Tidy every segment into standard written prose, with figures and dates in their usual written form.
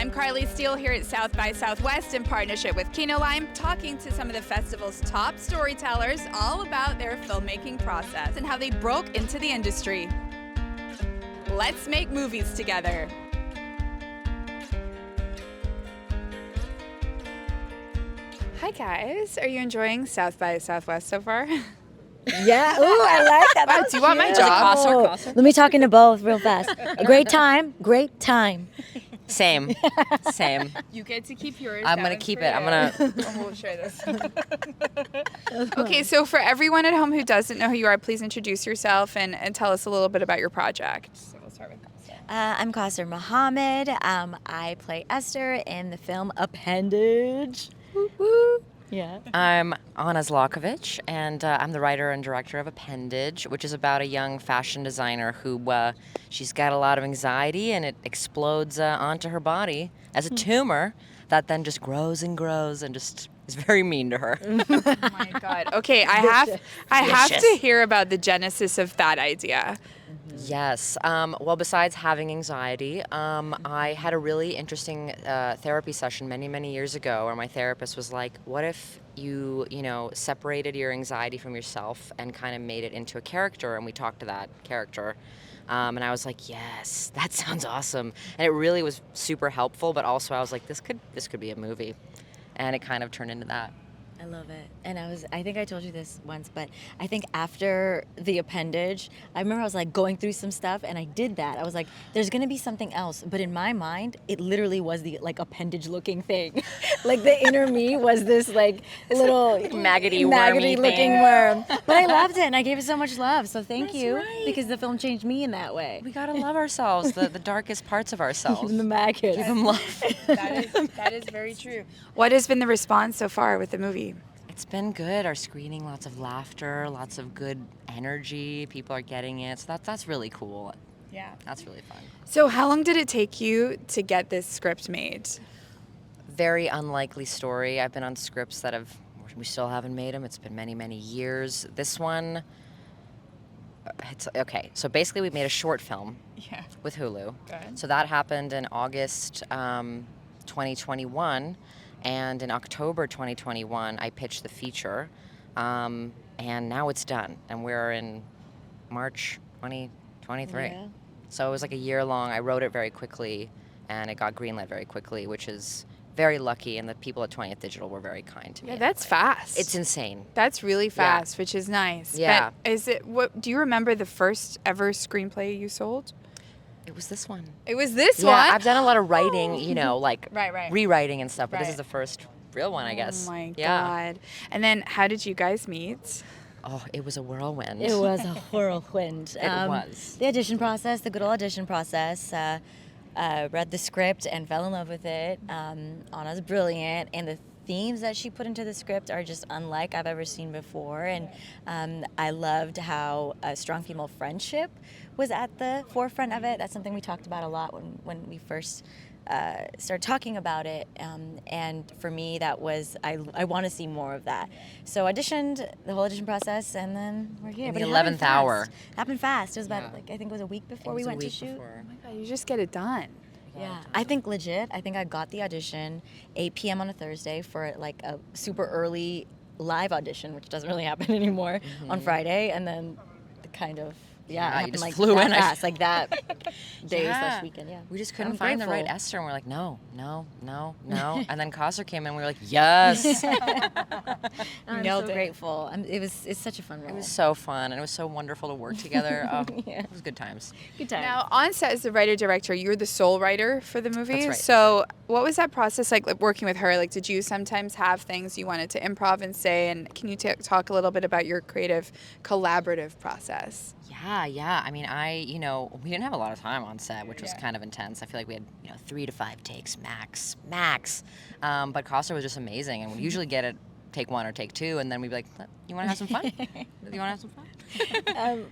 I'm Carly Steele here at South by Southwest in partnership with Kinolime, talking to some of the festival's top storytellers all about their filmmaking process and how they broke into the industry. Let's make movies together. Hi guys, are you enjoying South by Southwest so far? Yeah, ooh, I like that. Wow, do you want my job? Let me talk into both real fast. A great time, great time. Same. You get to keep yours. I'm going to keep it. I'm going to... We'll share this. Okay, so for everyone at home who doesn't know who you are, please introduce yourself and tell us a little bit about your project. So we'll start with Kausar. I'm Kausar Mohammed. I play Esther in the film Appendage. Woo, woo. Yeah. I'm Anna Zlokovic, and I'm the writer and director of Appendage, which is about a young fashion designer who, she's got a lot of anxiety, and it explodes onto her body as a tumor that then just grows and grows and just is very mean to her. Oh my God. Okay, I have to hear about the genesis of that idea. Yes. Well, besides having anxiety, I had a really interesting therapy session many years ago where my therapist was like, what if you separated your anxiety from yourself and kind of made it into a character, and we talked to that character. And I was like, yes, that sounds awesome. And it really was super helpful, but also I was like, this could be a movie. And it kind of turned into that. I love it. And I think I told you this once, but I think after the Appendage, I remember I was like going through some stuff and I did that. I was like, there's going to be something else. But in my mind, it literally was the like appendage looking thing. Like the inner me was this like little maggoty looking thing. worm. But I loved it and I gave it so much love. So thank you. Right. Because the film changed me in that way. We got to love ourselves, the darkest parts of ourselves. Even the maggots. Give them love. That is very true. What has been the response so far with the movie? It's been good. Our screening, lots of laughter, lots of good energy. People are getting it. So that's really cool. Yeah. That's really fun. So how long did it take you to get this script made? Very unlikely story. I've been on scripts we still haven't made them. It's been many years. This one, okay. So basically we made a short film with Hulu. Good. So that happened in August 2021. And in October 2021, I pitched the feature, and now it's done. And we're in March 2023. Yeah. So it was like a year long. I wrote it very quickly, and it got greenlit very quickly, which is very lucky. And the people at 20th Digital were very kind to me. Yeah, that's fast. It's insane. That's really fast, which is nice. Yeah. But do you remember the first ever screenplay you sold? It was this one. It was this one? one? I've done a lot of writing, like right. rewriting and stuff, but this is the first real one, I guess. Oh my God. And then how did you guys meet? Oh, it was a whirlwind. It was a whirlwind. It was. The audition process, the good old audition process. Read the script and fell in love with it. Anna's brilliant, and the themes that she put into the script are just unlike I've ever seen before. And I loved how strong female friendship was at the forefront of it. That's something we talked about a lot when we first started talking about it. And for me, that was, I want to see more of that. So auditioned, the whole audition process, and then we're here. In But the it happened 11th hour. fast. Happened fast. It was about, I think it was a week before we went to shoot. Oh my God, you just get it done. Yeah, I think legit. I think I got the audition 8 p.m. on a Thursday for like a super early live audition, which doesn't really happen anymore, on Friday, and then the kind of it happened, you just like flew that in. fast, like that day/weekend. Yeah, We just couldn't I'm find grateful. the right Esther, and we're like, no. And then Kausar came in, and we were like, yes. I'm so grateful. It's such a fun role. It was so fun, and it was so wonderful to work together. Oh, It was good times. Good time. Now, on set as the writer-director, you were the sole writer for the movie. That's right. So what was that process like working with her? Like, did you sometimes have things you wanted to improv and say? And can you talk a little bit about your creative collaborative process? Yeah. I mean, we didn't have a lot of time on set, which was kind of intense. I feel like we had, 3 to 5 takes max. But Kausar was just amazing, and we usually get it take 1 or take 2, and then we'd be like, you want to have some fun? You want to have some fun?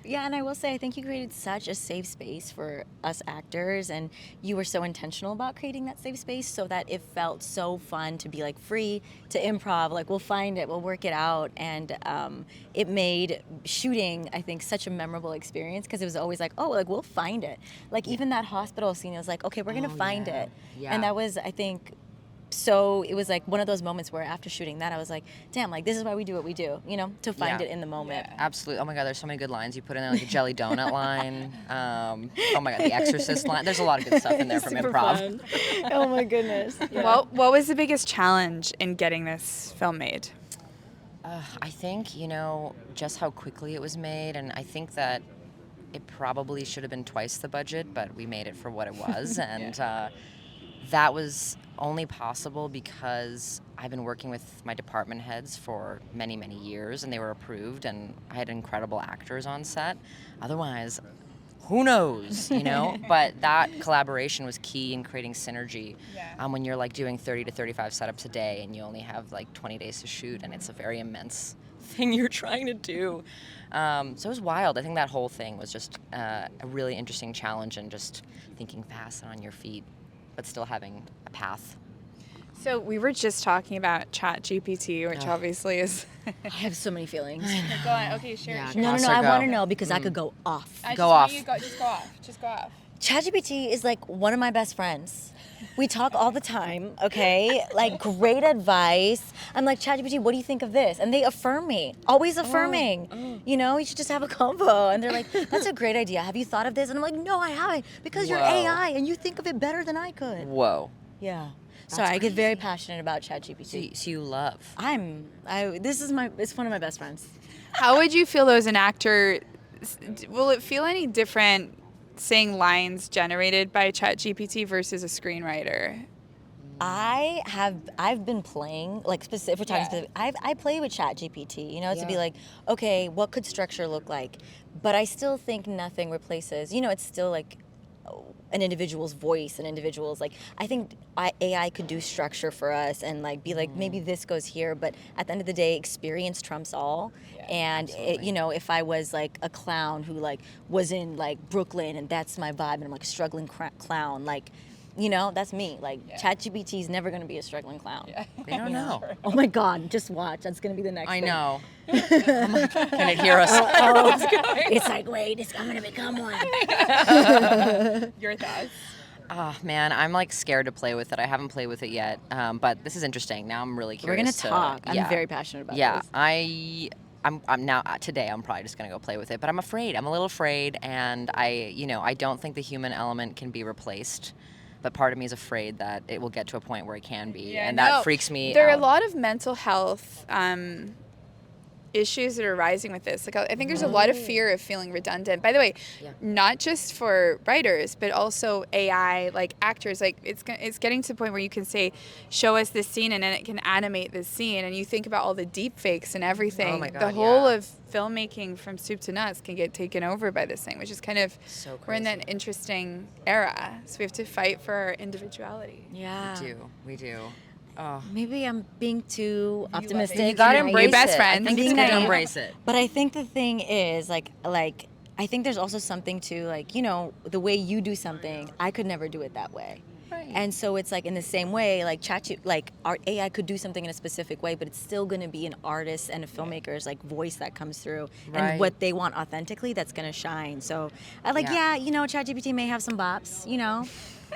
Yeah, and I will say, I think you created such a safe space for us actors, and you were so intentional about creating that safe space so that it felt so fun to be like free to improv. Like, we'll find it, we'll work it out, and it made shooting, I think, such a memorable experience because it was always like, oh, like we'll find it. Like even that hospital scene, it was like, okay, we're gonna find it, and that was, I think. So it was like one of those moments where after shooting that, I was like, damn, like this is why we do what we do, you know, to find it in the moment. Yeah. Absolutely. Oh my God, there's so many good lines. You put in there like a jelly donut line. Oh my God, the Exorcist line. There's a lot of good stuff in there from Super improv. fun. Oh my goodness. Yeah. Well, what was the biggest challenge in getting this film made? I think, you know, just how quickly it was made, and I think that it probably should have been twice the budget, but we made it for what it was, and that was only possible because I've been working with my department heads for many, many years, and they were approved, and I had incredible actors on set. Otherwise, who knows, you know? But that collaboration was key in creating synergy. When you're like doing 30 to 35 setups a day and you only have like 20 days to shoot, and it's a very immense thing you're trying to do. So it was wild. I think that whole thing was just a really interesting challenge, and just thinking fast and on your feet, but still having a path. So we were just talking about ChatGPT, which obviously is. I have so many feelings. Go on. Okay, sure. Yeah, sure. No, Kausar, I go. want to know because I could go off. I Go just want off. you to just go off. Just go off. ChatGPT is like one of my best friends. We talk all the time, okay? Like great advice. I'm like, ChatGPT, what do you think of this? And they affirm me, always affirming. You know, you should just have a convo. And they're like, that's a great idea. Have you thought of this? And I'm like, no, I haven't, because you're Whoa. AI and you think of it better than I could. Whoa. Yeah. Sorry, I get very passionate about ChatGPT. So you love. It's one of my best friends. How would you feel though as an actor? Will it feel any different saying lines generated by ChatGPT versus a screenwriter? I've been playing, like specific, if we're talking specific, I play with ChatGPT, you know, to be like, okay, what could structure look like? But I still think nothing replaces, you know, it's still like an individual's voice, an individual's like, I think AI could do structure for us and like be like, maybe this goes here, but at the end of the day, experience trumps all. And it, you know, if I was like a clown who like was in like Brooklyn and that's my vibe and I'm like a struggling clown, like, you know, that's me. Like ChatGPT is never going to be a struggling clown. They don't know. Oh my God, just watch. That's going to be the next I thing. know. I'm like, can it hear us? It's like, wait, I'm going to become one. Your thoughts? Oh man, I'm like scared to play with it. I haven't played with it yet, but this is interesting. Now I'm really We're curious. going to talk. I'm yeah. very passionate about Yeah, this. I'm now today. I'm probably just gonna go play with it, but I'm afraid. I'm a little afraid, and I don't think the human element can be replaced. But part of me is afraid that it will get to a point where it can be, and that freaks me out. There are a lot of mental health issues that are rising with this. Like, I think there's a lot of fear of feeling redundant. By the way, not just for writers, but also AI, like actors. Like it's getting to the point where you can say, "Show us this scene," and then it can animate this scene. And you think about all the deep fakes and everything. Oh my God, the whole of filmmaking from soup to nuts can get taken over by this thing, which is kind of So we're in crazy. that interesting era. So we have to fight for our individuality. Yeah. We do. Oh. Maybe I'm being too optimistic. You gotta and embrace Your best it. friend. I think Being it's good to naive. embrace it. But I think the thing is, like, I think there's also something to, like, you know, the way you do something, I could never do it that way. Right. And so it's like in the same way, like our AI could do something in a specific way, but it's still going to be an artist and a filmmaker's like voice that comes through Right. and what they want authentically that's going to shine. So I like, you know, ChatGPT may have some bops, you know,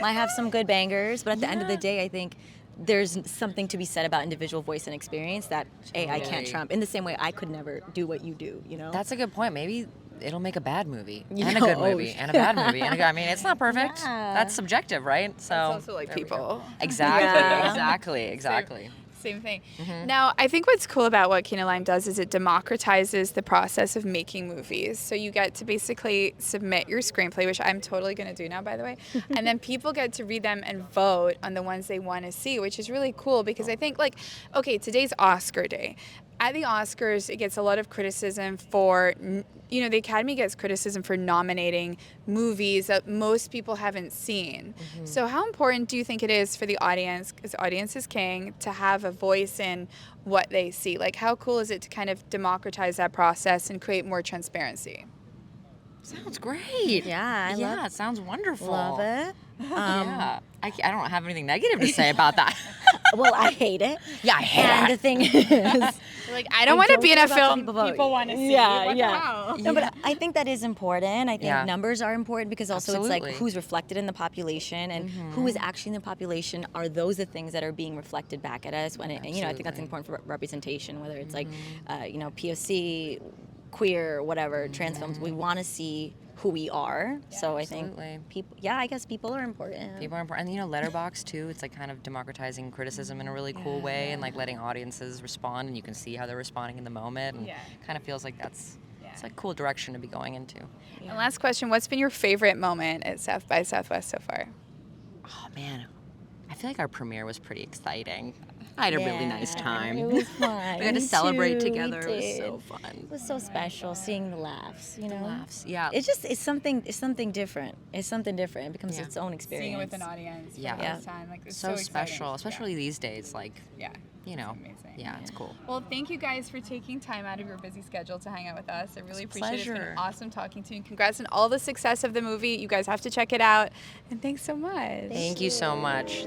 might have some good bangers, but at the end of the day, I think there's something to be said about individual voice and experience that AI can't trump. In the same way, I could never do what you do, you know? That's a good point. Maybe it'll make a bad movie You and a know, good movie and a bad movie. And I mean, it's not perfect. Yeah. That's subjective, right? So It's also like there we go. people. Exactly. Yeah. Exactly. Same thing. Now, I think what's cool about what Kinolime does is it democratizes the process of making movies. So you get to basically submit your screenplay, which I'm totally going to do now, by the way. And then people get to read them and vote on the ones they want to see, which is really cool because I think, like, okay, today's Oscar day. At the Oscars, it gets a lot of criticism for, the Academy gets criticism for nominating movies that most people haven't seen. So how important do you think it is for the audience, because audience is king, to have a voice in what they see? Like, how cool is it to kind of democratize that process and create more transparency? Sounds great. Yeah, it sounds wonderful. love it. Yeah, I don't have anything negative to say about that. Well, I hate it. Yeah, I hate And it. the thing is, Like, I don't want to be in care a about film the people people want to see. Yeah, What the yeah. hell? No, but I think that is important. I think Yeah. numbers are important because also it's Absolutely. like who's reflected in the population and who is actually in the population. Are those the things that are being reflected back at us? When it, I think that's Absolutely. important for representation, whether it's like, POC, queer, whatever, trans films. We want to see who we are. So I think Absolutely. people. Yeah, I guess people are important. People are important. And, Letterboxd, too, it's like kind of democratizing criticism in a really cool way and like letting audiences respond, and you can see how they're responding in the moment. And kind of feels like it's like a cool direction to be going into. And last question, what's been your favorite moment at South by Southwest so far? Oh, man. I feel like our premiere was pretty exciting. I had a really nice Yeah, time. It was fun. We had to Me celebrate too, we together. It was did. so fun. It was so special seeing the laughs, Laughs. Yeah. It's something different. It's something different. It becomes Yeah. its own experience. Seeing it with an audience for Yeah. the Yeah. first time. Like, it's so exciting. special, especially these days. Like, Yeah. Amazing. yeah, it's cool. Well, thank you guys for taking time out of your busy schedule to hang out with us. I really appreciate it. It's pleasure. been awesome talking to you. Congrats on all the success of the movie. You guys have to check it out. And thanks so much. Thank you so much.